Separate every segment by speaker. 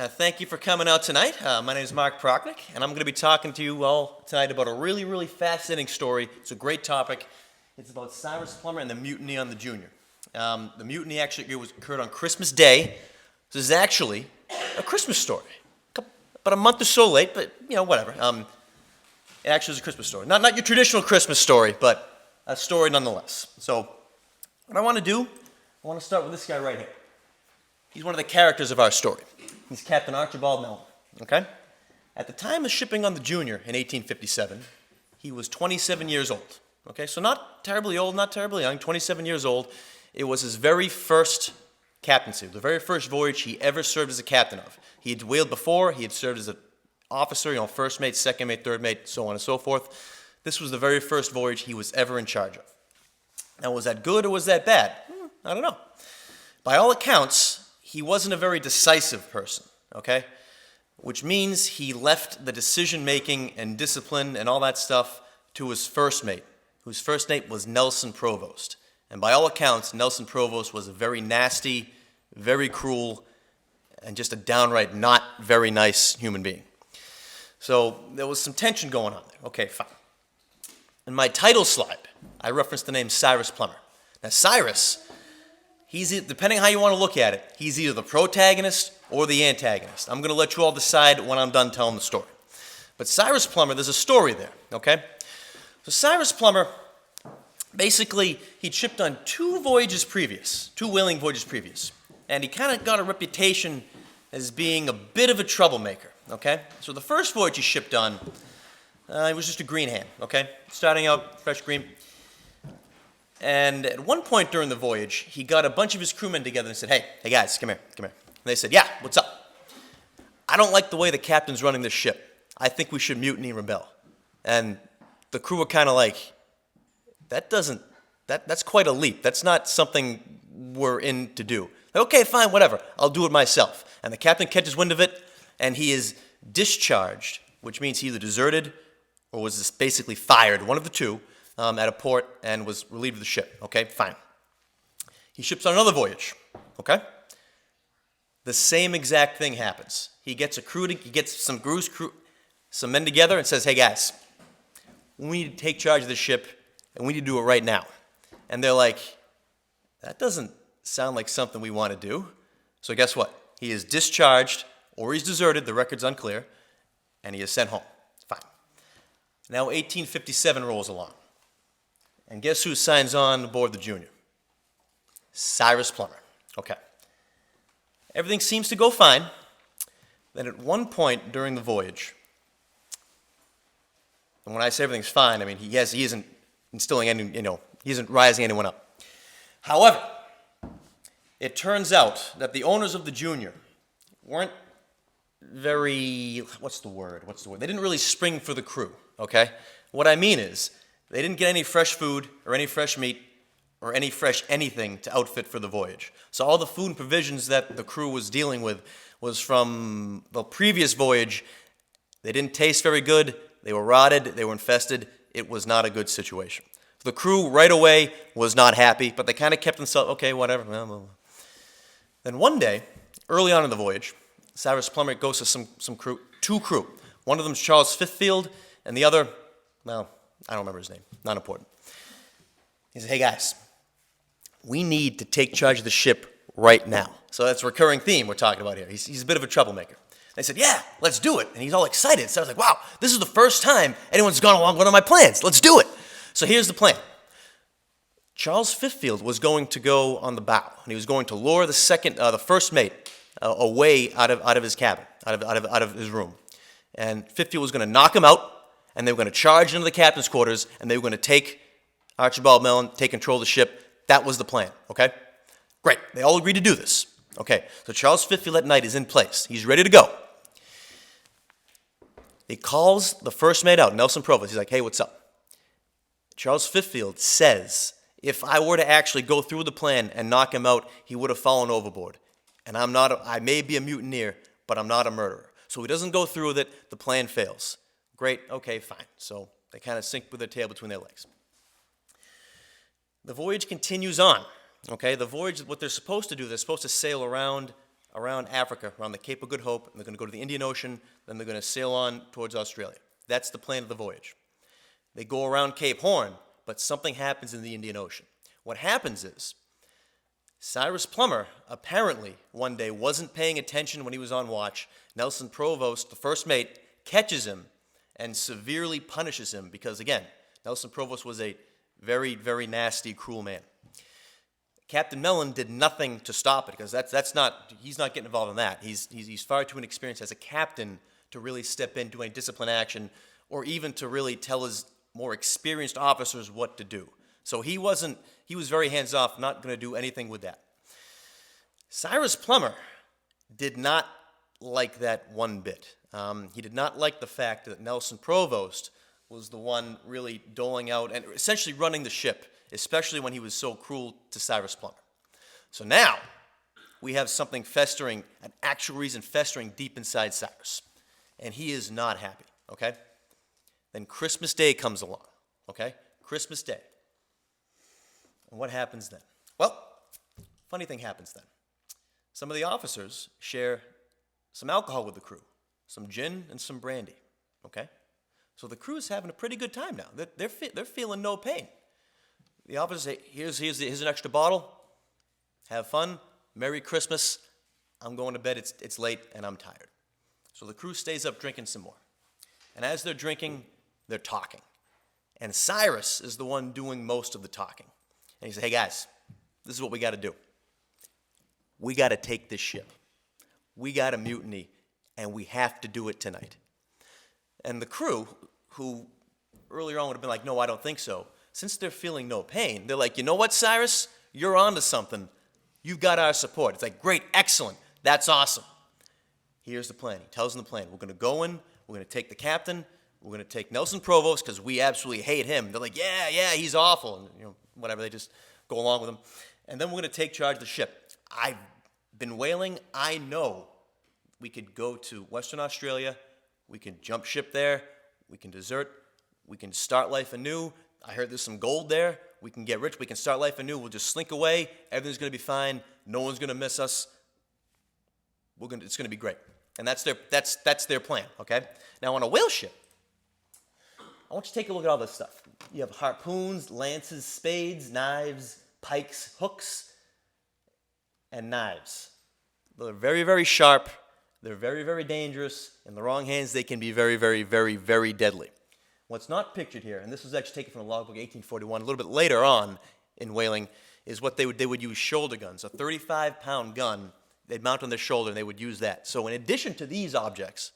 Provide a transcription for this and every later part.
Speaker 1: Thank you for coming out tonight. My name is Mark Prochnick, and I'm going to be talking to you all tonight about a really, really fascinating story. It's a great topic. It's about Cyrus Plummer and the Mutiny on the Junior. The mutiny actually occurred on Christmas Day. This is actually a Christmas story. About a month or so late, but, whatever. It actually is a Christmas story. Not your traditional Christmas story, but a story nonetheless. So, what I want to do, I want to start with this guy right here. He's one of the characters of our story. He's Captain Archibald Mellon, okay? At the time of shipping on the Junior in 1857, he was 27 years old, okay? So not terribly old, not terribly young, 27 years old. It was his very first captaincy, the very first voyage he ever served as a captain of. He had whaled before, he had served as an officer, first mate, second mate, third mate, so on and so forth. This was the very first voyage he was ever in charge of. Now, was that good or was that bad? I don't know. By all accounts, he wasn't a very decisive person, okay? Which means he left the decision-making and discipline and all that stuff to his first mate, whose first mate was Nelson Provost. And by all accounts, Nelson Provost was a very nasty, very cruel, and just a downright not very nice human being. So there was some tension going on there. Okay, fine. In my title slide, I referenced the name Cyrus Plummer. Now, Cyrus, depending how you want to look at it, he's either the protagonist or the antagonist. I'm going to let you all decide when I'm done telling the story. But Cyrus Plummer, there's a story there, okay? So Cyrus Plummer, basically, he'd shipped on two whaling voyages previous, and he kind of got a reputation as being a bit of a troublemaker, okay? So the first voyage he shipped on, he was just a green hand, okay? Starting out, fresh green. And at one point during the voyage, he got a bunch of his crewmen together and said, hey guys, come here. And they said, yeah, what's up? I don't like the way the captain's running this ship. I think we should mutiny and rebel. And the crew were kind of like, that's quite a leap. That's not something we're in to do. Okay, fine, whatever. I'll do it myself. And the captain catches wind of it, and he is discharged, which means he either deserted or was just basically fired, one of the two, at a port and was relieved of the ship. Okay, fine. He ships on another voyage. Okay? The same exact thing happens. He gets some men together and says, hey guys, we need to take charge of this ship and we need to do it right now. And they're like, that doesn't sound like something we want to do. So guess what? He is discharged or he's deserted, the record's unclear, and he is sent home. Fine. Now 1857 rolls along. And guess who signs on aboard the Junior? Cyrus Plummer. Okay. Everything seems to go fine. Then at one point during the voyage, and when I say everything's fine, I mean he isn't instilling any, he isn't rising anyone up. However, it turns out that the owners of the Junior weren't very, what's the word? They didn't really spring for the crew, okay? What I mean is, they didn't get any fresh food or any fresh meat or any fresh anything to outfit for the voyage. So all the food and provisions that the crew was dealing with was from the previous voyage. They didn't taste very good. They were rotted. They were infested. It was not a good situation. The crew right away was not happy, but they kind of kept themselves, okay, whatever. Then one day, early on in the voyage, Cyrus Plummer goes to two crew. One of them is Charles Fifield, and the other, I don't remember his name. Not important. He said, hey guys, we need to take charge of the ship right now. So that's a recurring theme we're talking about here. He's a bit of a troublemaker. They said, yeah, let's do it. And he's all excited. So I was like, wow, this is the first time anyone's gone along with one of my plans. Let's do it. So here's the plan. Charles Fifield was going to go on the bow, and he was going to lure the first mate away out of his cabin, out of his room. And Fifield was going to knock him out, and they were going to charge into the captain's quarters, and they were going to take Archibald Mellon, take control of the ship. That was the plan, okay? Great. They all agreed to do this. Okay, so Charles Fifield at night is in place. He's ready to go. He calls the first mate out, Nelson Provost. He's like, hey, what's up? Charles Fifield says, if I were to actually go through the plan and knock him out, he would have fallen overboard. And I may be a mutineer, but I'm not a murderer. So he doesn't go through with it. The plan fails. Great, okay, fine. So they kind of sink with their tail between their legs. The voyage continues on. Okay, the voyage, what they're supposed to do, they're supposed to sail around around Africa, around the Cape of Good Hope, and they're going to go to the Indian Ocean, then they're going to sail on towards Australia. That's the plan of the voyage. They go around Cape Horn, but something happens in the Indian Ocean. What happens is, Cyrus Plummer apparently one day wasn't paying attention when he was on watch. Nelson Provost, the first mate, catches him and severely punishes him because, again, Nelson Provost was a very, very nasty, cruel man. Captain Mellon did nothing to stop it because he's not getting involved in that. He's far too inexperienced as a captain to really step in, do any discipline action, or even to really tell his more experienced officers what to do. So he was very hands-off, not going to do anything with that. Cyrus Plummer did not like that one bit. He did not like the fact that Nelson Provost was the one really doling out and essentially running the ship, especially when he was so cruel to Cyrus Plummer. So now we have something festering, an actual reason festering deep inside Cyrus. And he is not happy, okay? Then Christmas Day comes along, okay? Christmas Day. And what happens then? Well, funny thing happens then. Some of the officers share some alcohol with the crew, some gin and some brandy, okay? So the crew's having a pretty good time now. They're feeling no pain. The officers say, here's an extra bottle. Have fun. Merry Christmas. I'm going to bed. It's late and I'm tired. So the crew stays up drinking some more. And as they're drinking, they're talking. And Cyrus is the one doing most of the talking. And he said, hey guys, this is what we got to do. We got to take this ship. We got a mutiny, and we have to do it tonight. And the crew, who earlier on would have been like, no, I don't think so, since they're feeling no pain, they're like, you know what, Cyrus? You're on to something. You've got our support. It's like, great, excellent. That's awesome. Here's the plan. He tells them the plan. We're going to go in. We're going to take the captain. We're going to take Nelson Provost because we absolutely hate him. They're like, yeah, he's awful. And, whatever. They just go along with him. And then we're going to take charge of the ship. I've been whaling. I know we could go to Western Australia. We can jump ship there. We can desert. We can start life anew. I heard there's some gold there. We can get rich. We can start life anew. We'll just slink away. Everything's going to be fine. No one's going to miss us. It's going to be great. And that's their plan, okay? Now, on a whale ship, I want you to take a look at all this stuff. You have harpoons, lances, spades, knives, pikes, hooks, and knives. They're very, very sharp. They're very, very dangerous. In the wrong hands, they can be very, very, very, very deadly. What's not pictured here, and this was actually taken from a logbook 1841, a little bit later on in whaling, is what they would use shoulder guns. A 35-pound gun they'd mount on their shoulder, and they would use that. So in addition to these objects,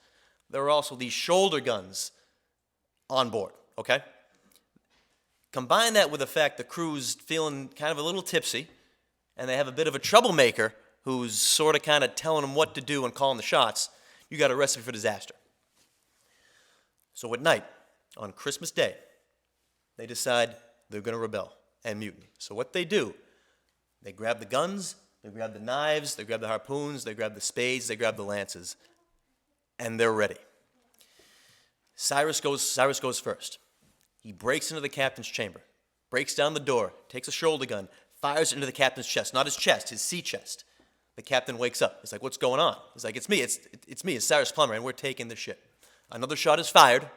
Speaker 1: there are also these shoulder guns on board, okay? Combine that with the fact the crew's feeling kind of a little tipsy, and they have a bit of a troublemaker who's sort of kind of telling them what to do and calling the shots, you got a recipe for disaster. So at night, on Christmas Day, they decide they're going to rebel and mutiny. So what they do, they grab the guns, they grab the knives, they grab the harpoons, they grab the spades, they grab the lances, and they're ready. Cyrus goes first. He breaks into the captain's chamber, breaks down the door, takes a shoulder gun, fires it into the captain's chest, not his chest, his sea chest. The captain wakes up. He's like, what's going on? He's like, it's me, it's Cyrus Plummer, and we're taking the ship. Another shot is fired,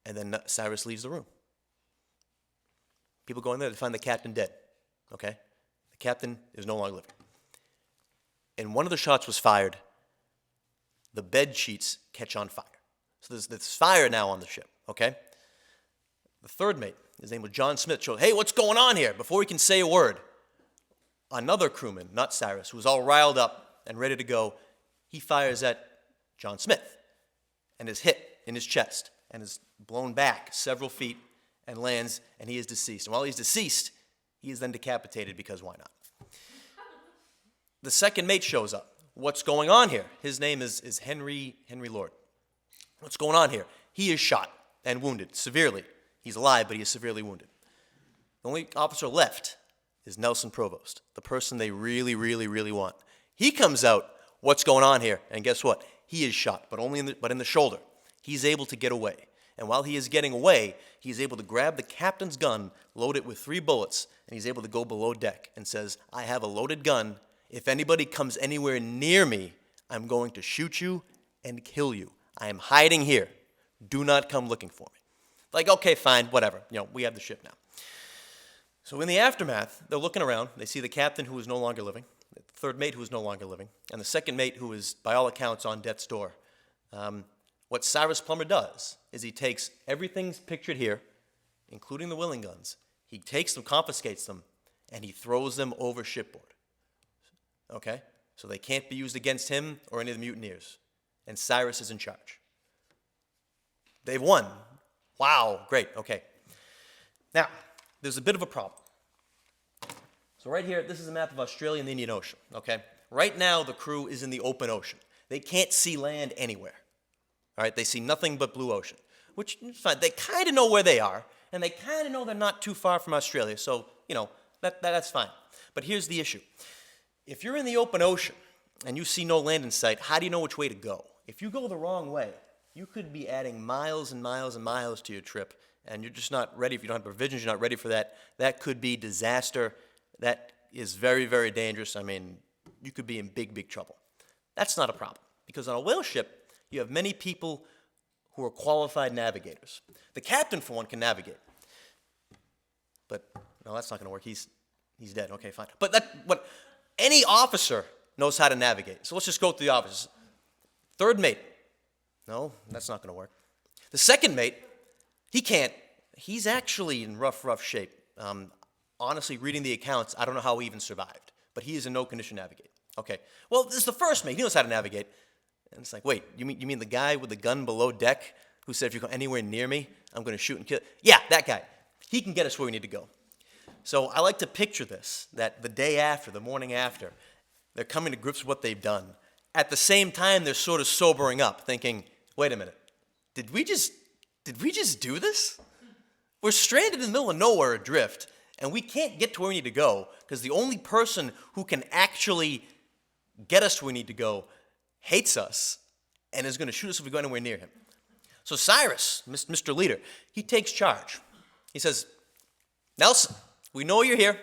Speaker 1: and then Cyrus leaves the room. People go in there to find the captain dead, okay? The captain is no longer living. And one of the shots was fired. The bed sheets catch on fire. So there's fire now on the ship, okay? The third mate, his name was John Smith, showed, hey, what's going on here? Before he can say a word, another crewman, not Cyrus, who was all riled up and ready to go, he fires at John Smith and is hit in his chest and is blown back several feet and lands, and he is deceased. And while he's deceased, he is then decapitated because why not? The second mate shows up. What's going on here? His name is Henry Lord. What's going on here? He is shot and wounded severely. He's alive, but he is severely wounded. The only officer left is Nelson Provost, the person they really, really, really want. He comes out, what's going on here? And guess what? He is shot, but in the shoulder. He's able to get away. And while he is getting away, he's able to grab the captain's gun, load it with 3 bullets, and he's able to go below deck and says, I have a loaded gun. If anybody comes anywhere near me, I'm going to shoot you and kill you. I am hiding here. Do not come looking for me. Like, okay, fine, whatever. We have the ship now. So in the aftermath, they're looking around. They see the captain who is no longer living, the 3rd mate who is no longer living, and the 2nd mate who is, by all accounts, on death's door. What Cyrus Plummer does is he takes everything pictured here, including the willing guns. He takes them, confiscates them, and he throws them over shipboard. Okay? So they can't be used against him or any of the mutineers. And Cyrus is in charge. They've won. Wow, great, okay. Now, there's a bit of a problem. So right here, this is a map of Australia and the Indian Ocean, okay? Right now, the crew is in the open ocean. They can't see land anywhere. All right, they see nothing but blue ocean, which is fine. They kind of know where they are, and they kind of know they're not too far from Australia, so, that's fine. But here's the issue. If you're in the open ocean and you see no land in sight, how do you know which way to go? If you go the wrong way, you could be adding miles and miles and miles to your trip, and you're just not ready. If you don't have provisions, you're not ready for that. That could be disaster. That is very, very dangerous. I mean, you could be in big, big trouble. That's not a problem, because on a whale ship, you have many people who are qualified navigators. The captain, for one, can navigate. But, no, that's not going to work. He's dead. Okay, fine. But any officer knows how to navigate. So let's just go through the officers. 3rd mate. No, that's not going to work. The 2nd mate, he can't. He's actually in rough shape. Honestly, reading the accounts, I don't know how he even survived. But he is in no condition to navigate. Okay. Well, this is the 1st mate. He knows how to navigate. And it's like, wait, you mean the guy with the gun below deck who said if you go anywhere near me, I'm going to shoot and kill? Yeah, that guy. He can get us where we need to go. So I like to picture this, that the day after, the morning after, they're coming to grips with what they've done. At the same time, they're sort of sobering up, thinking, wait a minute, did we just do this? We're stranded in the middle of nowhere adrift, and we can't get to where we need to go because the only person who can actually get us to where we need to go hates us and is going to shoot us if we go anywhere near him. So Cyrus, Mr. Leader, he takes charge. He says, Nelson, we know you're here.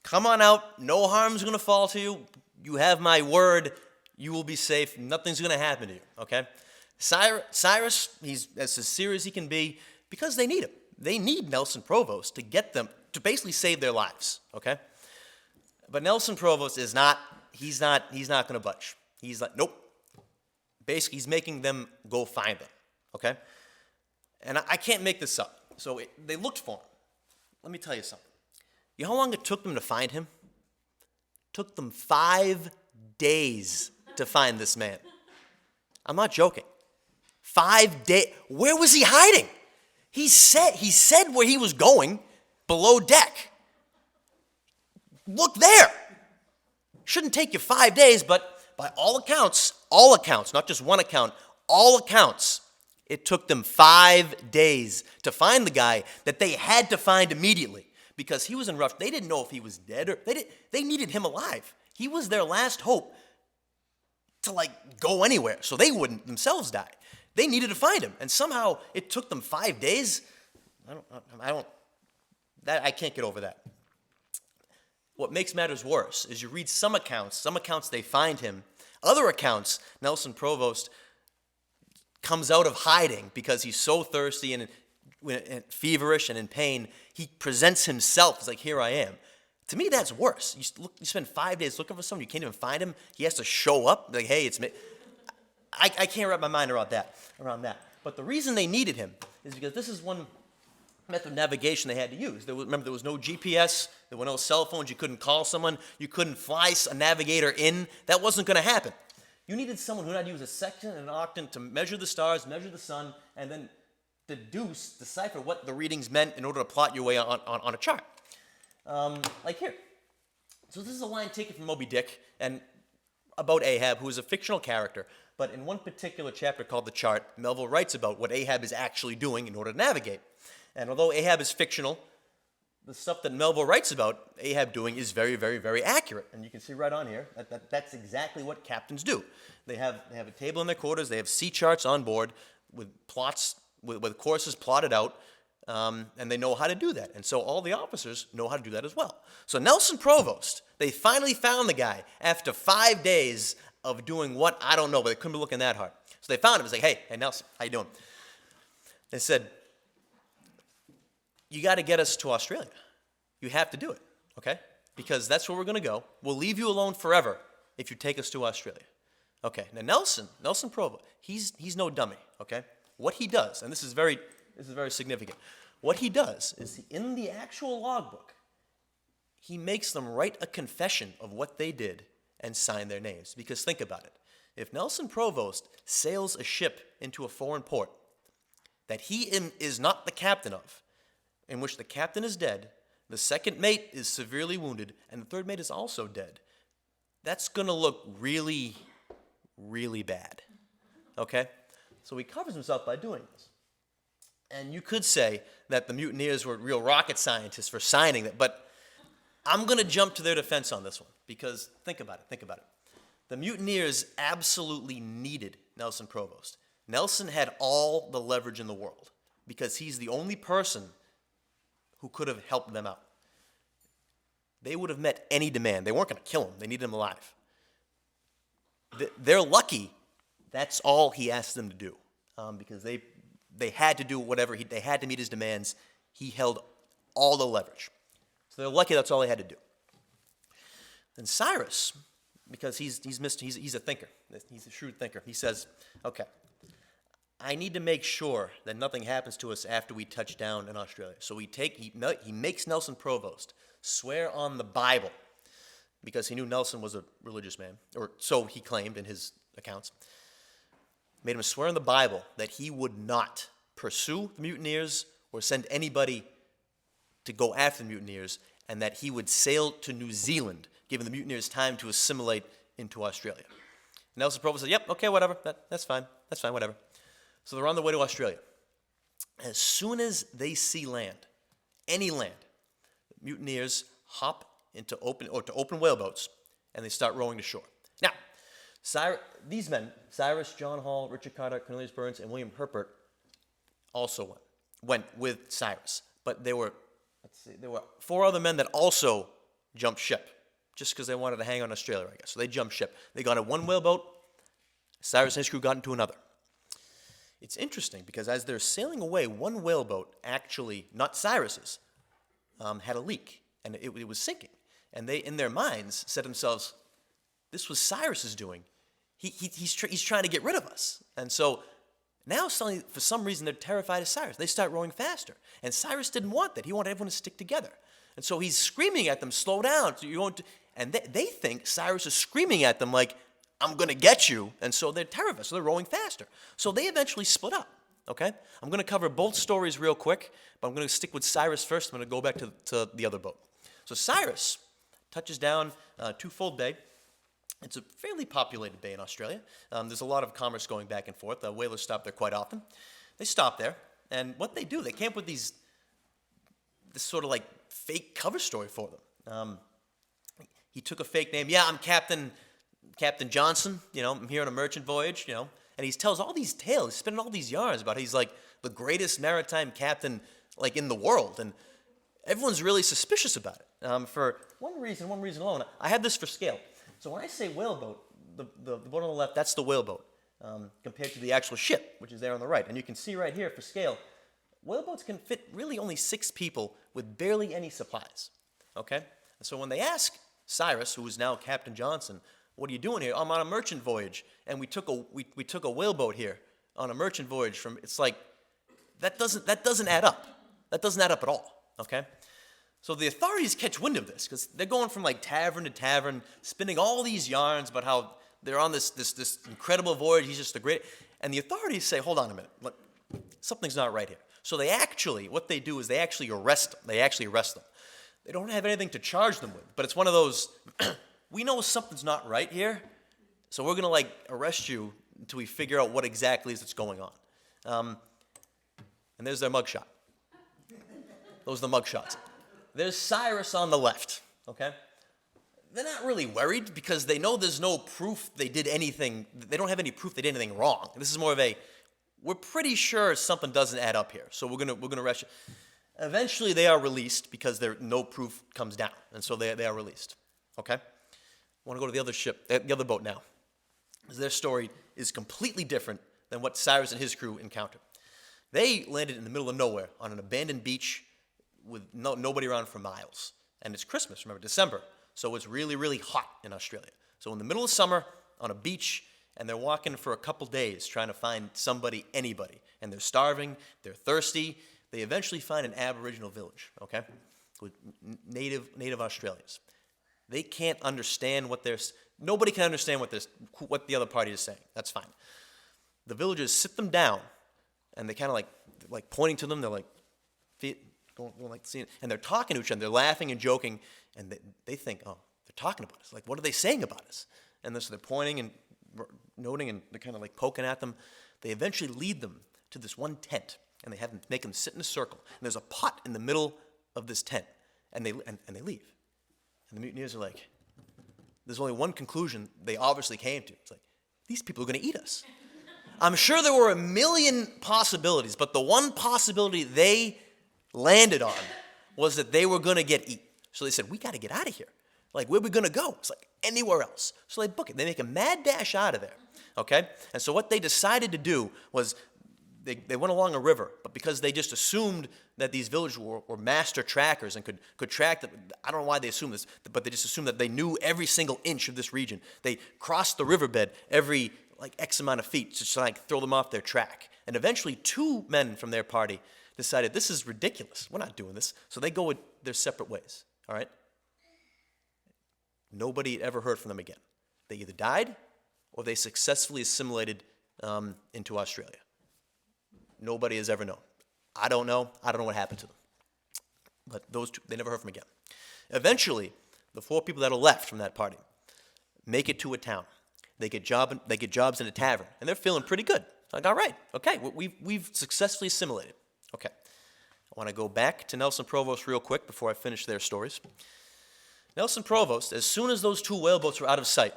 Speaker 1: Come on out. No harm's going to fall to you. You have my word. You will be safe. Nothing's going to happen to you, okay? Cyrus, he's as sincere as he can be because they need him. They need Nelson Provost to get them, to basically save their lives, okay? But Nelson Provost he's not going to budge. He's like, nope. Basically, he's making them go find them, okay? And I can't make this up. So they looked for him. Let me tell you something. You know how long it took them to find him? It took them 5 days to find this man. I'm not joking. 5 days. Where was he hiding? He said where he was going, below deck. Look there. Shouldn't take you 5 days, but by all accounts, not just one account, all accounts, it took them 5 days to find the guy that they had to find immediately because he was in rough. They didn't know if he was dead or they needed him alive. He was their last hope to go anywhere so they wouldn't themselves die. They needed to find him, and somehow it took them 5 days. I can't get over that. What makes matters worse is you read some accounts they find him. Other accounts, Nelson Provost comes out of hiding because he's so thirsty and feverish and in pain. He presents himself as like, here I am. To me, that's worse. You spend 5 days looking for someone, you can't even find him. He has to show up, like, hey, it's me. I can't wrap my mind around that. But the reason they needed him is because this is one method of navigation they had to use. Remember, there was no GPS, there were no cell phones, you couldn't call someone, you couldn't fly a navigator in. That wasn't going to happen. You needed someone who knew how to use a sextant and an octant to measure the stars, measure the sun, and then decipher what the readings meant in order to plot your way on a chart. Like here. So this is a line taken from Moby Dick and about Ahab, who is a fictional character. But in one particular chapter called The Chart, Melville writes about what Ahab is actually doing in order to navigate. And although Ahab is fictional, the stuff that Melville writes about Ahab doing is very, very, very accurate. And you can see right on here that's exactly what captains do. They have a table in their quarters. They have sea charts on board with plots with courses plotted out, and they know how to do that. And so all the officers know how to do that as well. So Nelson Provost, they finally found the guy after 5 days of doing what? I don't know, but they couldn't be looking that hard. So they found him. It's like, hey, Nelson, how you doing? They said, you got to get us to Australia. You have to do it, okay? Because that's where we're going to go. We'll leave you alone forever if you take us to Australia. Okay, now Nelson Provost, he's no dummy, okay? What he does, and this is very significant. What he does is in the actual logbook, he makes them write a confession of what they did and sign their names. Because think about it. If Nelson Provost sails a ship into a foreign port that he is not the captain of, in which the captain is dead, the second mate is severely wounded, and the third mate is also dead, that's going to look really, really bad. Okay? So he covers himself by doing this. And you could say that the mutineers were real rocket scientists for signing that, but I'm going to jump to their defense on this one, because think about it. The mutineers absolutely needed Nelson Provost. Nelson had all the leverage in the world, because he's the only person who could have helped them out. They would have met any demand. They weren't going to kill him. They needed him alive. They're lucky that's all he asked them to do, because they had to do whatever, they had to meet his demands. He held all the leverage. So they're lucky that's all they had to do. Then Cyrus, because he's a thinker. He's a shrewd thinker. He says, okay, I need to make sure that nothing happens to us after we touch down in Australia. So he makes Nelson Provost swear on the Bible, because he knew Nelson was a religious man, or so he claimed in his accounts. Made him swear on the Bible that he would not pursue the mutineers or send anybody to go after the mutineers, and that he would sail to New Zealand, giving the mutineers time to assimilate into Australia. Nelson Provost said, yep, okay, whatever, that's fine, whatever. So they're on their way to Australia. As soon as they see land, any land, the mutineers hop into open whaleboats, and they start rowing to shore. Now, these men, Cyrus, John Hall, Richard Carter, Cornelius Burns, and William Herbert, also went with Cyrus. But there were 4 other men that also jumped ship, just because they wanted to hang on Australia, I guess. So they jumped ship. They got in one whaleboat. Cyrus and his crew got into another. It's interesting, because as they're sailing away, one whaleboat, actually, not Cyrus's, had a leak, and it was sinking. And they, in their minds, said to themselves, this was Cyrus's doing. He's trying to get rid of us. And so now suddenly, for some reason, they're terrified of Cyrus. They start rowing faster. And Cyrus didn't want that. He wanted everyone to stick together. And so he's screaming at them, slow down. So and they think Cyrus is screaming at them like, I'm going to get you. And so they're terrified. So they're rowing faster. So they eventually split up. Okay? I'm going to cover both stories real quick, but I'm going to stick with Cyrus first. I'm going to go back to the other boat. So Cyrus touches down Twofold Bay. It's a fairly populated bay in Australia. There's a lot of commerce going back and forth. Whalers stop there quite often. They stop there, and what they do, they came up with this sort of like fake cover story for them. He took a fake name. Yeah, I'm Captain Johnson. I'm here on a merchant voyage. And he tells all these tales. He's spinning all these yarns about he's like the greatest maritime captain like in the world, and everyone's really suspicious about it for one reason alone. I have this for scale. So when I say whaleboat, the boat on the left, that's the whaleboat, compared to the actual ship, which is there on the right. And you can see right here for scale, whaleboats can fit really only 6 people with barely any supplies. Okay? And so when they ask Cyrus, who is now Captain Johnson, what are you doing here? I'm on a merchant voyage, and we took a whaleboat here on a merchant voyage from. It's like that doesn't add up. That doesn't add up at all. Okay? So the authorities catch wind of this, because they're going from like tavern to tavern, spinning all these yarns about how they're on this incredible voyage. He's just the great. And the authorities say, hold on a minute, look, something's not right here. So what they do is they actually arrest them. They don't have anything to charge them with, but it's one of those, we know something's not right here, so we're going to like arrest you until we figure out what exactly is that's going on. And there's their mugshot. Those are the mugshots. There's Cyrus on the left, okay? They're not really worried, because they know there's no proof they did anything. They don't have any proof they did anything wrong. This is more of we're pretty sure something doesn't add up here, so we're gonna arrest you. Eventually, they are released because no proof comes down, and so they are released. Okay, I want to go to the other ship, the other boat now, because their story is completely different than what Cyrus and his crew encountered. They landed in the middle of nowhere on an abandoned beach with nobody around for miles, and it's Christmas. Remember, December, so it's really, really hot in Australia. So in the middle of summer, on a beach, and they're walking for a couple days trying to find somebody, anybody, and they're starving, they're thirsty. They eventually find an Aboriginal village, okay, with native Australians. They can't understand nobody can understand what the other party is saying. That's fine. The villagers sit them down, and they kind of like pointing to them. They're like, going like seeing, and they're talking to each other. They're laughing and joking, and they think, oh, they're talking about us. Like, what are they saying about us? And so they're pointing and noting, and they're kind of like poking at them. They eventually lead them to this one tent, and they make them sit in a circle. And there's a pot in the middle of this tent, and they leave. And the mutineers are like, there's only one conclusion they obviously came to. It's like, these people are going to eat us. I'm sure there were a million possibilities, but the one possibility they landed on was that they were going to get eaten. So they said, we got to get out of here. Like, where are we going to go? It's like, anywhere else. So they book it. They make a mad dash out of there, okay? And so what they decided to do was they went along a river, but because they just assumed that these villagers were master trackers and could track them, I don't know why they assumed this, but they just assumed that they knew every single inch of this region. They crossed the riverbed every like X amount of feet to try and throw them off their track. And eventually 2 men from their party decided, this is ridiculous. We're not doing this. So they go their separate ways, all right? Nobody ever heard from them again. They either died or they successfully assimilated into Australia. Nobody has ever known. I don't know. I don't know what happened to them. But those 2, they never heard from again. Eventually, the 4 people that are left from that party make it to a town. They get jobs in a tavern, and they're feeling pretty good. Like, all right, okay, we've successfully assimilated. Okay, I want to go back to Nelson Provost real quick before I finish their stories. Nelson Provost, as soon as those 2 whaleboats were out of sight,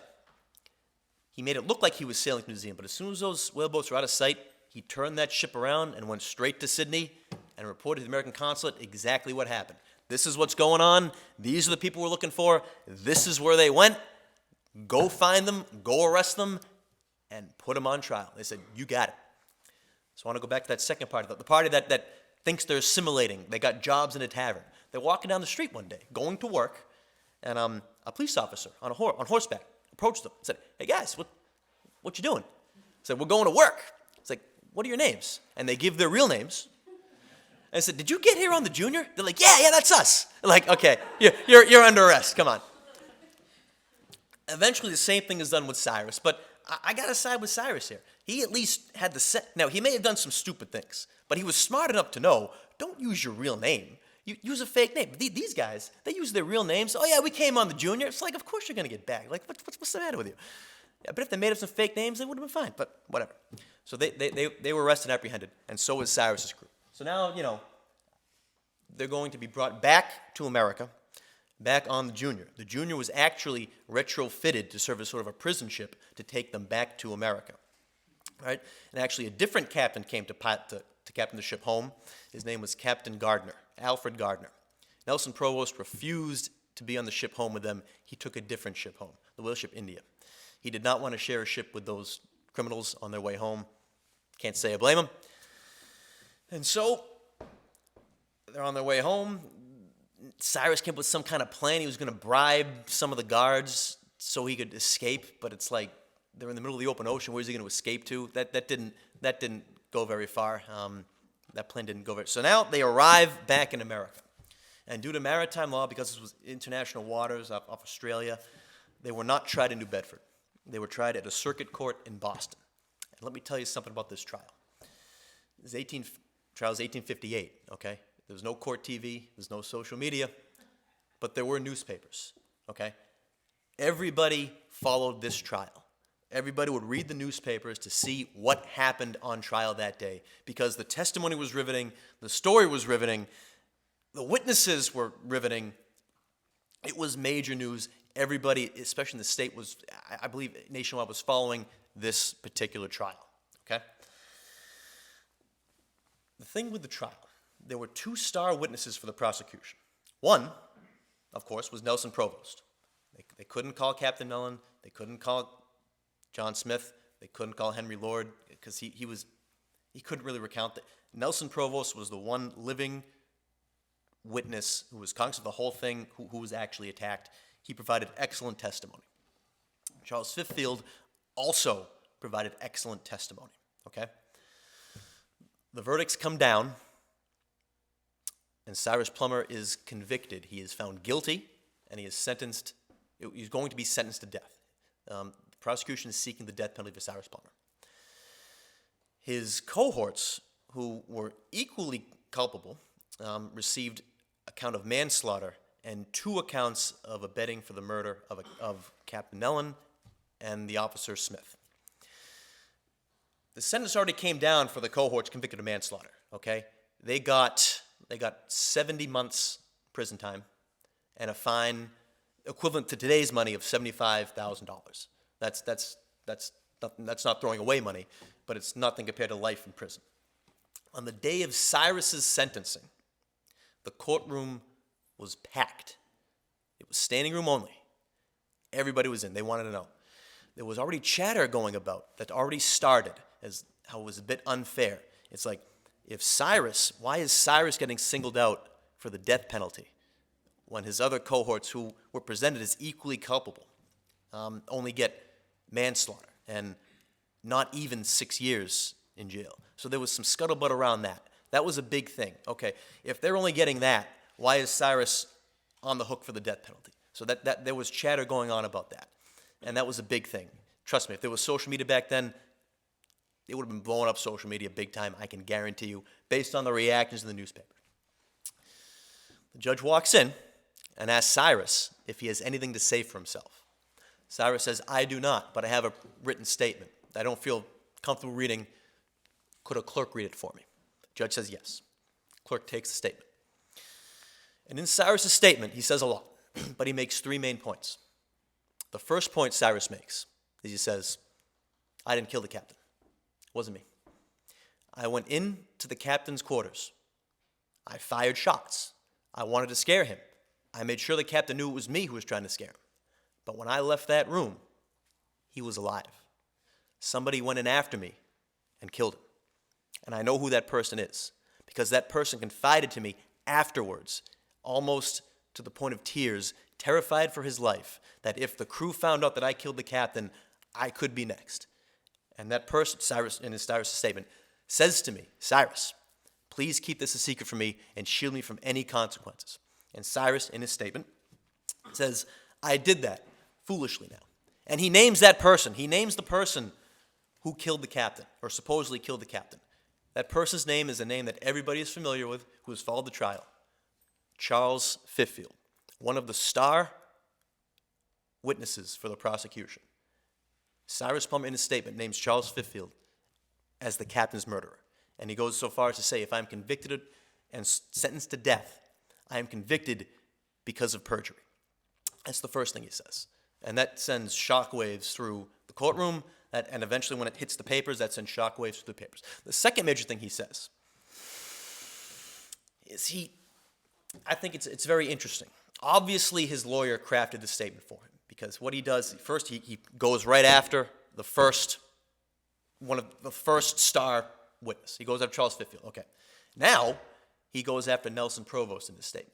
Speaker 1: he made it look like he was sailing to New Zealand, but as soon as those whaleboats were out of sight, he turned that ship around and went straight to Sydney and reported to the American consulate exactly what happened. This is what's going on. These are the people we're looking for. This is where they went. Go find them, go arrest them, and put them on trial. They said, you got it. So I want to go back to that second party, the party that thinks they're assimilating. They got jobs in a tavern. They're walking down the street one day, going to work, and a police officer on horseback approached them and said, hey guys, what you doing? Said, we're going to work. It's like, what are your names? And they give their real names. And I said, did you get here on the Junior? They're like, yeah, that's us. They're like, okay, you're under arrest. Come on. Eventually, the same thing is done with Cyrus, but I got to side with Cyrus here. He at least had the set. Now, he may have done some stupid things, but he was smart enough to know, don't use your real name. You use a fake name. These guys, they use their real names. Oh, yeah, we came on the Junior. It's like, of course you're going to get bagged. Like, what's the matter with you? Yeah, but if they made up some fake names, they would have been fine, but whatever. So they were arrested and apprehended, and so was Cyrus's crew. So now, they're going to be brought back to America, back on the Junior. The Junior was actually retrofitted to serve as sort of a prison ship to take them back to America. Right? And actually a different captain came to captain the ship home. His name was Captain Gardner, Alfred Gardner. Nelson Provost refused to be on the ship home with them. He took a different ship home, the whale ship India. He did not want to share a ship with those criminals on their way home. Can't say I blame him. And so they're on their way home. Cyrus came up with some kind of plan. He was going to bribe some of the guards so he could escape, but it's like they're in the middle of the open ocean. Where's he going to escape to? That didn't go very far. That plan didn't go very. So now they arrive back in America, and due to maritime law, because this was international waters off Australia, they were not tried in New Bedford. They were tried at a circuit court in Boston. And let me tell you something about this trial. This trial is 1858. Okay. There was no court TV, there's no social media, but there were newspapers, okay? Everybody followed this trial. Everybody would read the newspapers to see what happened on trial that day because the testimony was riveting, the story was riveting, the witnesses were riveting. It was major news. Everybody, especially in the state, I believe nationwide, was following this particular trial, okay? The thing with the trial, there were two star witnesses for the prosecution. One, of course, was Nelson Provost. They couldn't call Captain Mellon. They couldn't call John Smith. They couldn't call Henry Lord because he couldn't really recount that. Nelson Provost was the one living witness who was conscious of the whole thing, who was actually attacked. He provided excellent testimony. Charles Fifield also provided excellent testimony. Okay? The verdicts come down, and Cyrus Plummer is convicted. He is found guilty, and he is sentenced. He's going to be sentenced to death. The prosecution is seeking the death penalty for Cyrus Plummer. His cohorts, who were equally culpable, received a count of manslaughter and 2 accounts of abetting for the murder of Captain Mellon and the officer Smith. The sentence already came down for the cohorts convicted of manslaughter. Okay, they got 70 months prison time and a fine equivalent to today's money of $75,000. That's not throwing away money, but it's nothing compared to life in prison. On the day of Cyrus's sentencing, the courtroom was packed. It was standing room only. Everybody was in. They wanted to know. There was already chatter going about that already started as how it was a bit unfair. It's like, why is Cyrus getting singled out for the death penalty when his other cohorts who were presented as equally culpable only get manslaughter and not even 6 years in jail? So there was some scuttlebutt around that. That was a big thing. Okay, if they're only getting that, why is Cyrus on the hook for the death penalty? So that there was chatter going on about that. And that was a big thing. Trust me, if there was social media back then, it would have been blowing up social media big time, I can guarantee you, based on the reactions in the newspaper. The judge walks in and asks Cyrus if he has anything to say for himself. Cyrus says, I do not, but I have a written statement I don't feel comfortable reading. Could a clerk read it for me? The judge says yes. Clerk takes the statement. And in Cyrus's statement, he says a lot, but he makes 3 main points. The first point Cyrus makes is he says, I didn't kill the captain. It wasn't me. I went into the captain's quarters. I fired shots. I wanted to scare him. I made sure the captain knew it was me who was trying to scare him. But when I left that room, he was alive. Somebody went in after me and killed him. And I know who that person is because that person confided to me afterwards, almost to the point of tears, terrified for his life, that if the crew found out that I killed the captain, I could be next. And that person, Cyrus, in his Cyrus' statement, says to me, Cyrus, please keep this a secret from me and shield me from any consequences. And Cyrus, in his statement, says, I did that foolishly now. And he names that person. He names the person who killed the captain, or supposedly killed the captain. That person's name is a name that everybody is familiar with who has followed the trial. Charles Fifield, one of the star witnesses for the prosecution. Cyrus Plummer, in his statement, names Charles Fifield as the captain's murderer. And he goes so far as to say, if I'm convicted and sentenced to death, I am convicted because of perjury. That's the first thing he says. And that sends shockwaves through the courtroom, and eventually when it hits the papers, that sends shockwaves through the papers. The second major thing he says is I think it's very interesting. Obviously, his lawyer crafted the statement for him because what he does, first he goes right after one of the first star witness. He goes after Charles Fifield. Okay. Now, he goes after Nelson Provost in his statement.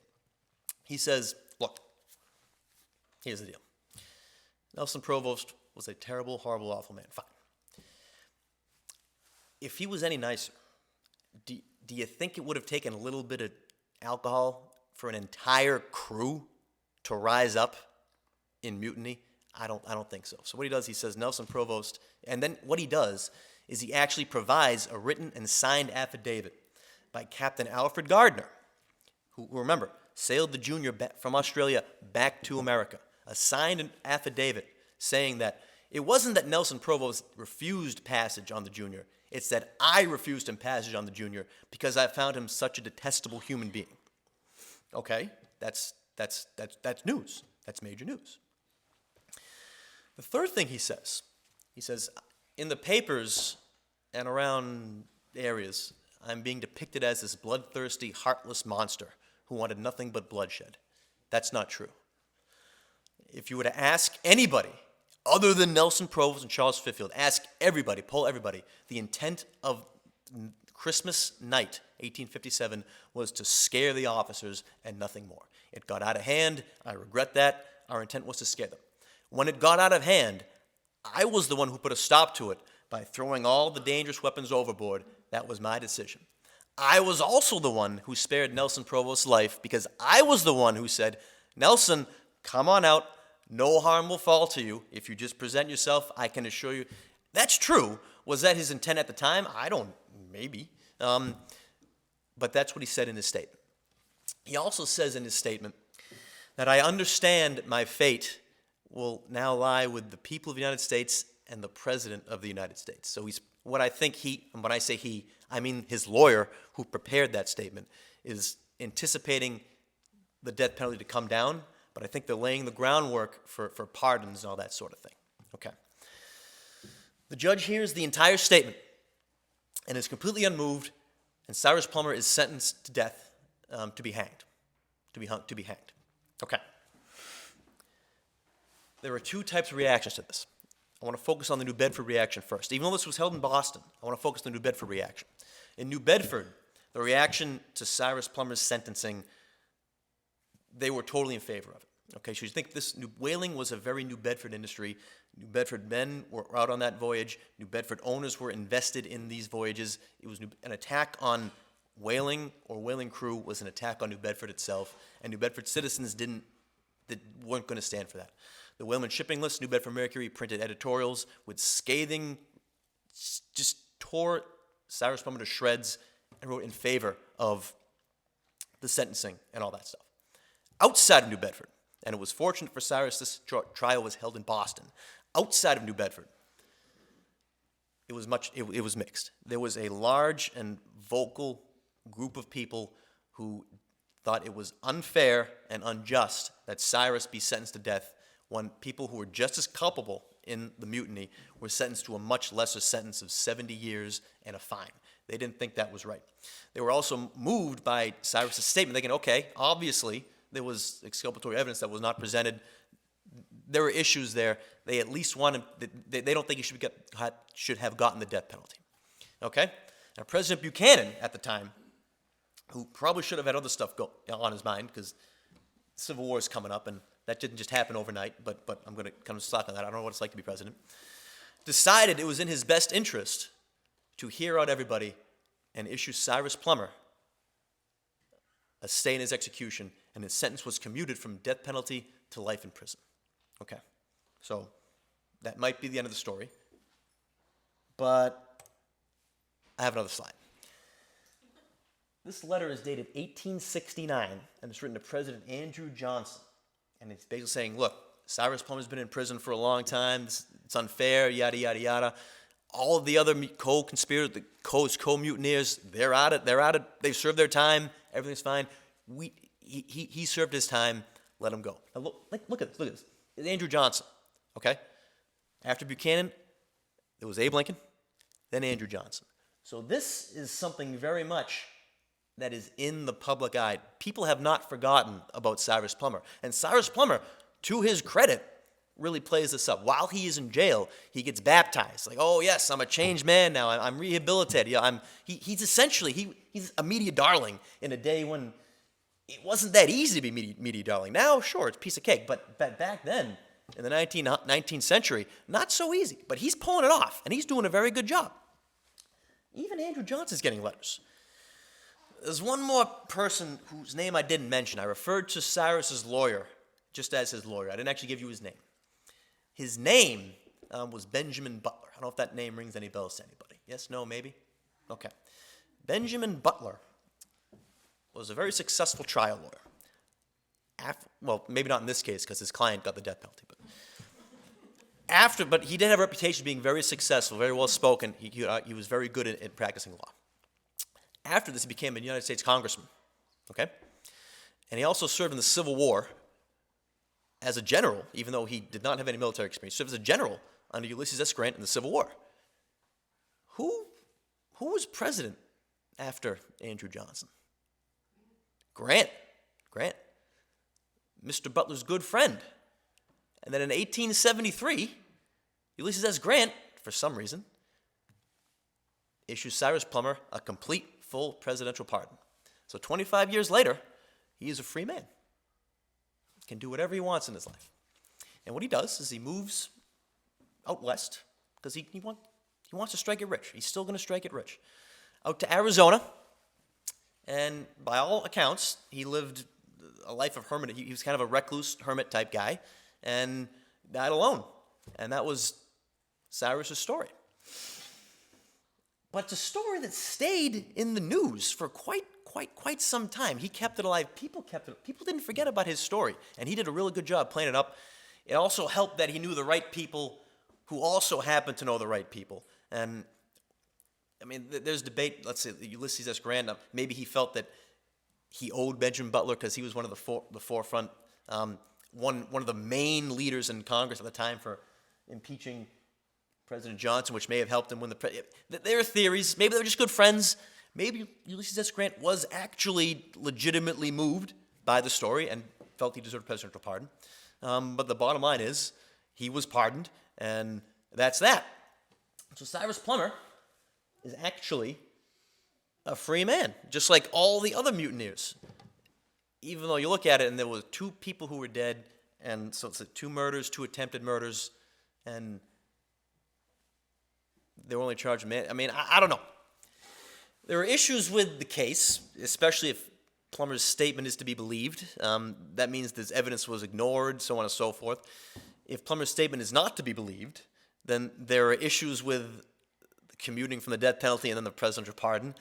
Speaker 1: He says, look, here's the deal. Nelson Provost was a terrible, horrible, awful man. Fine. If he was any nicer, do you think it would have taken a little bit of alcohol for an entire crew to rise up in mutiny? I don't think so. So what he does, he says Nelson Provost, and then what he does is he actually provides a written and signed affidavit by Captain Alfred Gardner, who remember, sailed the Junior from Australia back to America. A signed affidavit saying that it wasn't that Nelson Provost refused passage on the Junior, it's that I refused him passage on the Junior because I found him such a detestable human being. Okay, that's news. That's major news. The third thing he says, in the papers and around areas, I'm being depicted as this bloodthirsty, heartless monster who wanted nothing but bloodshed. That's not true. If you were to ask anybody other than Nelson Provost and Charles Fifield, ask everybody, poll everybody, the intent of Christmas night, 1857, was to scare the officers and nothing more. It got out of hand. I regret that. Our intent was to scare them. When it got out of hand, I was the one who put a stop to it by throwing all the dangerous weapons overboard. That was my decision. I was also the one who spared Nelson Provost's life because I was the one who said, Nelson, come on out. No harm will fall to you. If you just present yourself, I can assure you. That's true. Was that his intent at the time? I don't, maybe. But that's what he said in his statement. He also says in his statement that I understand my fate will now lie with the people of the United States and the President of the United States. So what I think and when I say he, I mean his lawyer who prepared that statement, is anticipating the death penalty to come down, but I think they're laying the groundwork for pardons and all that sort of thing. Okay. The judge hears the entire statement and is completely unmoved, and Cyrus Plummer is sentenced to death, to be hanged. To be hanged. Okay. There are two types of reactions to this. I want to focus on the New Bedford reaction first. Even though this was held in Boston, I want to focus on the New Bedford reaction. In New Bedford, the reaction to Cyrus Plummer's sentencing, they were totally in favor of it. Okay, so you think whaling was a very New Bedford industry. New Bedford men were out on that voyage. New Bedford owners were invested in these voyages. It was an attack on whaling or whaling crew was an attack on New Bedford itself, and New Bedford citizens weren't going to stand for that. The Whaleman Shipping List, New Bedford Mercury, printed editorials with scathing, just tore Cyrus Plummer to shreds and wrote in favor of the sentencing and all that stuff. Outside of New Bedford, and it was fortunate for Cyrus this trial was held in Boston. Outside of New Bedford, it was mixed. There was a large and vocal group of people who thought it was unfair and unjust that Cyrus be sentenced to death when people who were just as culpable in the mutiny were sentenced to a much lesser sentence of 70 years and a fine. They didn't think that was right. They were also moved by Cyrus's statement, thinking, okay, obviously there was exculpatory evidence that was not presented. There were issues there. They at least wanted, they don't think he should have gotten the death penalty. Okay? Now, President Buchanan at the time, who probably should have had other stuff on his mind because the Civil War is coming up, and that didn't just happen overnight, but I'm going to kind of slack on that. I don't know what it's like to be president. Decided it was in his best interest to hear out everybody and issue Cyrus Plummer a stay in his execution, and his sentence was commuted from death penalty to life in prison. Okay, so that might be the end of the story, but I have another slide. This letter is dated 1869, and it's written to President Andrew Johnson. And it's basically saying, look, Cyrus Plummer's been in prison for a long time. It's unfair, yada, yada, yada. All of the other co-conspirators, the co-mutineers, they're out it. They've served their time. Everything's fine. He served his time. Let him go. Now look at this. It's Andrew Johnson, okay? After Buchanan, there was Abe Lincoln, then Andrew Johnson. So this is something very much that is in the public eye. People have not forgotten about Cyrus Plummer. And Cyrus Plummer, to his credit, really plays this up. While he is in jail, he gets baptized. Like, oh yes, I'm a changed man now. I'm rehabilitated. Yeah, he's essentially, he's a media darling in a day when it wasn't that easy to be media darling. Now, sure, it's a piece of cake. But back then, in the 19th century, not so easy. But he's pulling it off, and he's doing a very good job. Even Andrew Johnson's getting letters. There's one more person whose name I didn't mention. I referred to Cyrus's lawyer just as his lawyer. I didn't actually give you his name. His name was Benjamin Butler. I don't know if that name rings any bells to anybody. Yes, no, maybe? Okay. Benjamin Butler was a very successful trial lawyer. Well, maybe not in this case because his client got the death penalty. But he did have a reputation of being very successful, very well spoken. He was very good at practicing law. After this, he became a United States congressman, okay? And he also served in the Civil War as a general, even though he did not have any military experience. He served as a general under Ulysses S. Grant in the Civil War. Who was president after Andrew Johnson? Grant. Grant. Mr. Butler's good friend. And then in 1873, Ulysses S. Grant, for some reason, issues Cyrus Plummer a complete, full presidential pardon. So 25 years later, he is a free man. He can do whatever he wants in his life. And what he does is he moves out west because he wants to strike it rich. He's still going to strike it rich. Out to Arizona, and by all accounts, he lived a life of hermit. He was kind of a recluse, hermit-type guy, and died alone. And that was Cyrus's story. But it's a story that stayed in the news for quite some time. He kept it alive. People didn't forget about his story, and he did a really good job playing it up. It also helped that he knew the right people who also happened to know the right people. And I mean, there's debate. Let's say Ulysses S. Grant. Maybe he felt that he owed Benjamin Butler because he was one of the forefront, one of the main leaders in Congress at the time for impeaching President Johnson, which may have helped him win the president. There are theories. Maybe they were just good friends. Maybe Ulysses S. Grant was actually legitimately moved by the story and felt he deserved a presidential pardon. But the bottom line is he was pardoned, and that's that. So Cyrus Plummer is actually a free man, just like all the other mutineers. Even though you look at it and there were 2 people who were dead, and so it's 2 murders, 2 attempted murders, and they were only charged with man. I mean, I don't know. There are issues with the case, especially if Plummer's statement is to be believed. That means this evidence was ignored, so on and so forth. If Plummer's statement is not to be believed, then there are issues with commuting from the death penalty and then the presidential pardon.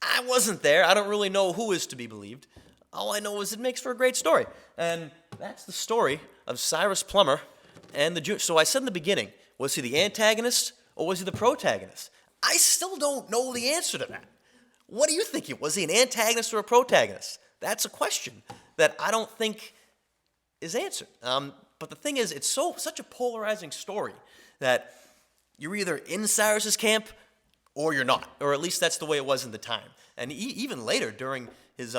Speaker 1: I wasn't there. I don't really know who is to be believed. All I know is it makes for a great story. And that's the story of Cyrus Plummer and the Junior. So I said in the beginning, was he the antagonist or was he the protagonist? I still don't know the answer to that. What do you think? Was he an antagonist or a protagonist? That's a question that I don't think is answered. But the thing is, it's such a polarizing story that you're either in Cyrus's camp or you're not, or at least that's the way it was in the time. And even later, during his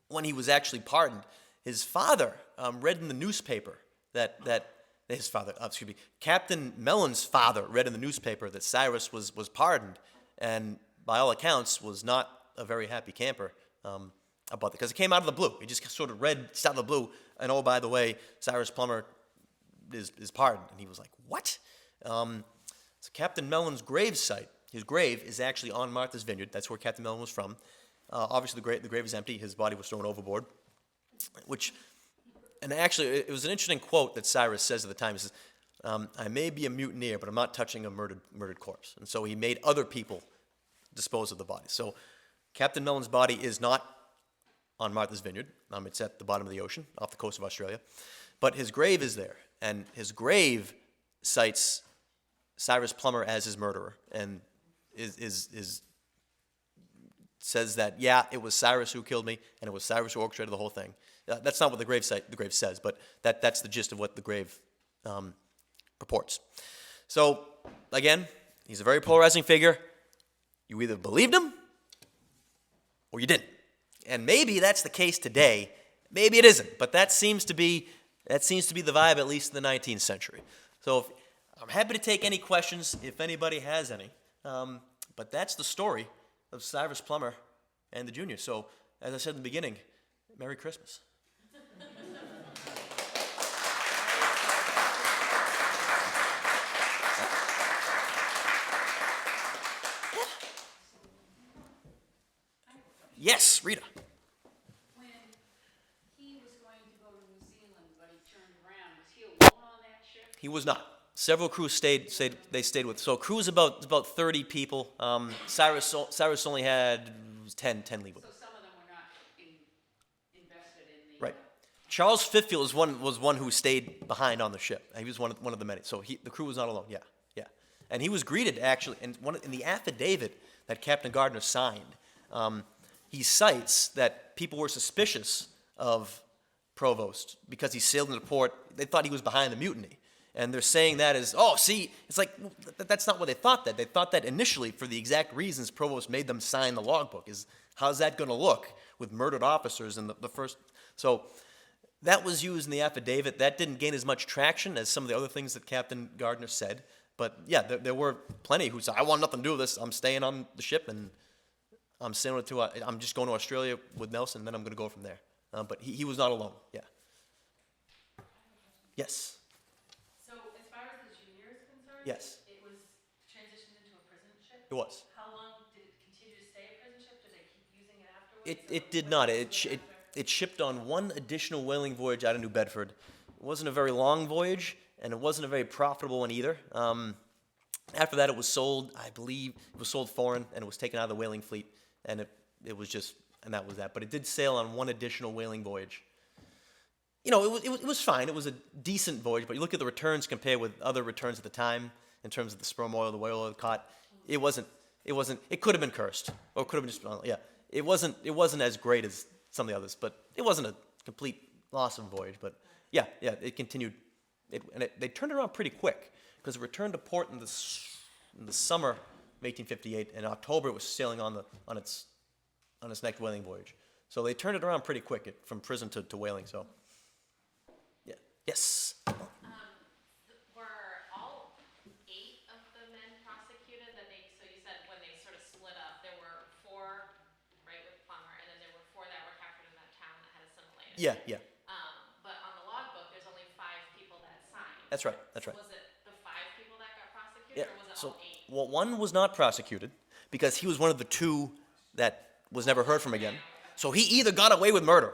Speaker 1: when he was actually pardoned, his father read in the newspaper Captain Mellon's father read in the newspaper that Cyrus was pardoned, and by all accounts was not a very happy camper about it, because it came out of the blue. He just sort of read out of the blue, and oh, by the way, Cyrus Plummer is pardoned. And he was like, what? So Captain Mellon's grave site, his grave is actually on Martha's Vineyard. That's where Captain Mellon was from. Obviously, the grave is empty. His body was thrown overboard, and actually, it was an interesting quote that Cyrus says at the time. He says, I may be a mutineer, but I'm not touching a murdered corpse. And so he made other people dispose of the body. So Captain Mellon's body is not on Martha's Vineyard. It's at the bottom of the ocean, off the coast of Australia. But his grave is there, and his grave cites Cyrus Plummer as his murderer, and says that, yeah, it was Cyrus who killed me, and it was Cyrus who orchestrated the whole thing. That's not what the grave says, but that's the gist of what the grave purports. So, again, he's a very polarizing figure. You either believed him or you didn't. And maybe that's the case today. Maybe it isn't, but that seems to be the vibe, at least in the 19th century. So I'm happy to take any questions if anybody has any. But that's the story of Cyrus Plummer and the Junior. So, as I said in the beginning, Merry Christmas. Yes, Rita.
Speaker 2: When he was going to go to New Zealand, but he turned around, was he alone on that ship?
Speaker 1: He was not. Several crews stayed with. So crews about 30 people. Cyrus only had 10 leave with him.
Speaker 2: So some of them were not invested in the...
Speaker 1: Right. Charles Fitfield was one who stayed behind on the ship. He was one of the many. So the crew was not alone. Yeah. And he was greeted, actually, in the affidavit that Captain Gardner signed. He cites that people were suspicious of Provost because he sailed into port. They thought he was behind the mutiny. And they're saying that as, oh, see, it's like, well, that's not what they thought that. They thought that initially for the exact reasons Provost made them sign the logbook, is how's that going to look with murdered officers in the first. So that was used in the affidavit. That didn't gain as much traction as some of the other things that Captain Gardner said. But yeah, there were plenty who said, I want nothing to do with this. I'm staying on the ship, and I'm I'm just going to Australia with Nelson, and then I'm going to go from there. But he was not alone. Yeah. Yes.
Speaker 3: So as far as the junior is concerned?
Speaker 1: Yes.
Speaker 3: It was transitioned into a prison ship?
Speaker 1: It was.
Speaker 3: How long did it continue to stay a prison ship? Did they keep using it afterwards?
Speaker 1: It did not. It shipped on one additional whaling voyage out of New Bedford. It wasn't a very long voyage, and it wasn't a very profitable one either. After that, it was sold, I believe, it was sold foreign, and it was taken out of the whaling fleet, and it was just, and that was that. But it did sail on one additional whaling voyage. You know, it was fine. It was a decent voyage, but you look at the returns compared with other returns at the time in terms of the sperm oil, the whale oil caught. It could have been cursed, or it could have been just, yeah. It wasn't as great as some of the others, but it wasn't a complete loss of a voyage. But yeah, it continued, they turned it around pretty quick because it returned to port in the summer of 1858. In October, it was sailing on its next whaling voyage. So they turned it around pretty quick from prison to whaling. So yeah, yes.
Speaker 4: Were all 8 of the men prosecuted? So you said when they sort of split up, there were 4, right, with Plummer, and then there were 4 that were captured in that town that had assimilated.
Speaker 1: Yeah.
Speaker 4: But on the logbook, there's only 5 people that signed.
Speaker 1: That's right.
Speaker 4: Was it the 5 people that got prosecuted,
Speaker 1: Yeah.
Speaker 4: or was it
Speaker 1: So,
Speaker 4: all 8?
Speaker 1: well, one was not prosecuted because he was one of the 2 that was never heard from again. So he either got away with murder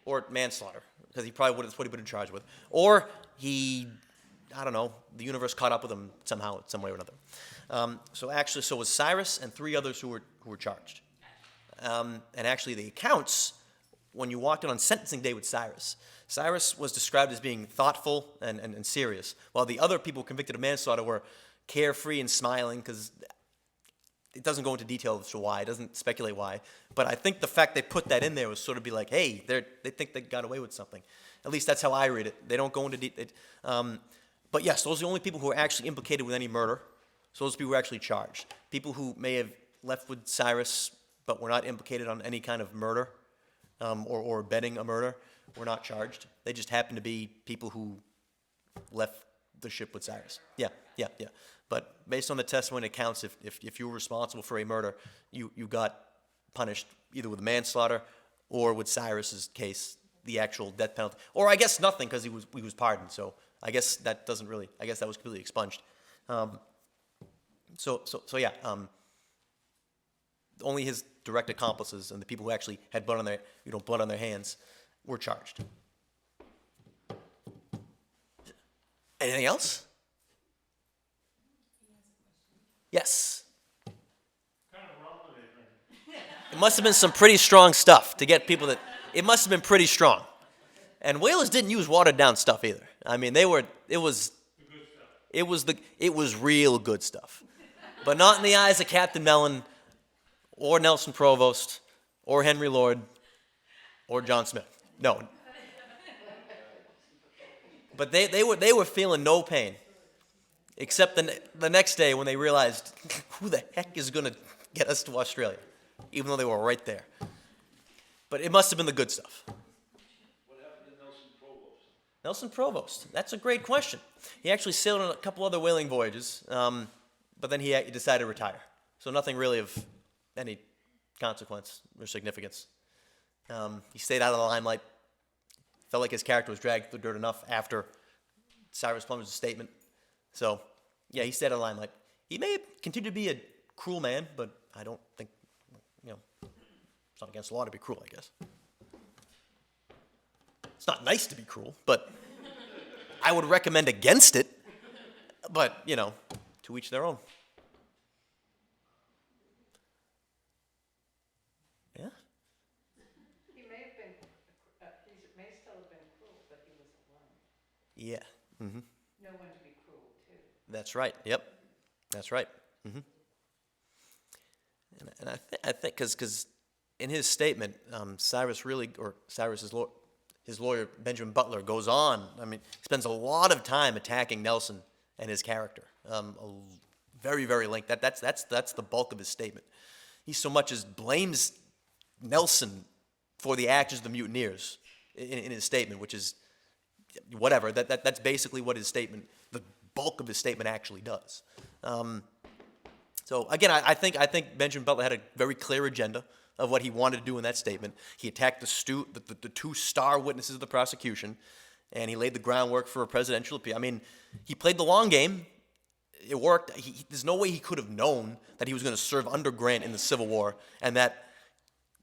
Speaker 1: or manslaughter, because he probably that's what he would have been charged with, or I don't know, the universe caught up with him somehow, some way or another. So was Cyrus and 3 others who were charged. And actually, the accounts, when you walked in on sentencing day with Cyrus was described as being thoughtful and serious, while the other people convicted of manslaughter were carefree and smiling, because it doesn't go into detail as to why, it doesn't speculate why, but I think the fact they put that in there was sort of be like, hey, they think they got away with something. At least that's how I read it. They don't go into detail. But yes, those are the only people who are actually implicated with any murder. So those people were actually charged. People who may have left with Cyrus but were not implicated on any kind of murder or abetting a murder were not charged. They just happened to be people who left the ship with Cyrus. Yeah. But based on the testimony accounts, if you were responsible for a murder, you got punished either with manslaughter or with Cyrus's case, the actual death penalty. Or I guess nothing, because he was pardoned. So I guess that doesn't really, I guess that was completely expunged. So yeah, only his direct accomplices and the people who actually had blood on their hands were charged. Anything else? Yes.
Speaker 5: What kind of rum are they drinking?
Speaker 1: It must have been some pretty strong stuff to get people that. It must have been pretty strong. And whalers didn't use watered down stuff either. I mean, it was
Speaker 5: The good stuff.
Speaker 1: it was real good stuff. But not in the eyes of Captain Mellon or Nelson Provost or Henry Lord or John Smith. No. But they were feeling no pain. Except the next day when they realized, who the heck is going to get us to Australia? Even though they were right there. But it must have been the good stuff.
Speaker 5: What happened to Nelson Provost?
Speaker 1: Nelson Provost, that's a great question. He actually sailed on a couple other whaling voyages, but then he decided to retire. So nothing really of any consequence or significance. He stayed out of the limelight. Felt like his character was dragged through the dirt enough after Cyrus Plummer's statement. So, yeah, he stayed out of the limelight. He may have continued to be a cruel man, but I don't think, it's not against the law to be cruel, I guess. It's not nice to be cruel, but I would recommend against it. But, to each their own. Yeah?
Speaker 2: He may have been, he may still have been cruel, but he was alone.
Speaker 1: Yeah. Mm-hmm.
Speaker 2: No one to be cruel to.
Speaker 1: That's right. Yep. That's right. Mm-hmm. And I think because in his statement, Cyrus's lord, his lawyer, Benjamin Butler, goes on. I mean, he spends a lot of time attacking Nelson and his character. Very, very linked. That's the bulk of his statement. He so much as blames Nelson for the actions of the mutineers in his statement, which is whatever. That's basically what his statement, the bulk of his statement, actually does. So again, I think Benjamin Butler had a very clear agenda of what he wanted to do in that statement. He attacked the two star witnesses of the prosecution, and he laid the groundwork for a presidential appeal. I mean, he played the long game. It worked. There's no way he could have known that he was going to serve under Grant in the Civil War and that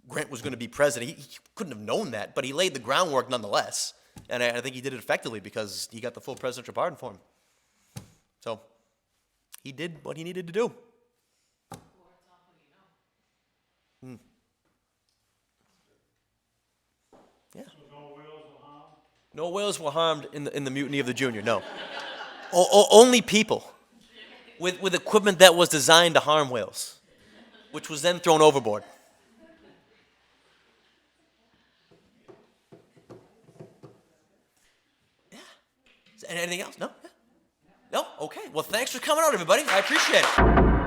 Speaker 1: Grant was going to be president. He couldn't have known that, but he laid the groundwork nonetheless. And I think he did it effectively because he got the full presidential pardon for him. So he did what he needed to do. Yeah.
Speaker 5: So no whales were harmed?
Speaker 1: No whales were harmed in the mutiny of the Junior. No. Only people with equipment that was designed to harm whales, which was then thrown overboard. Yeah. Is there anything else? No? Yeah. No? Okay. Well, thanks for coming out, everybody. I appreciate it.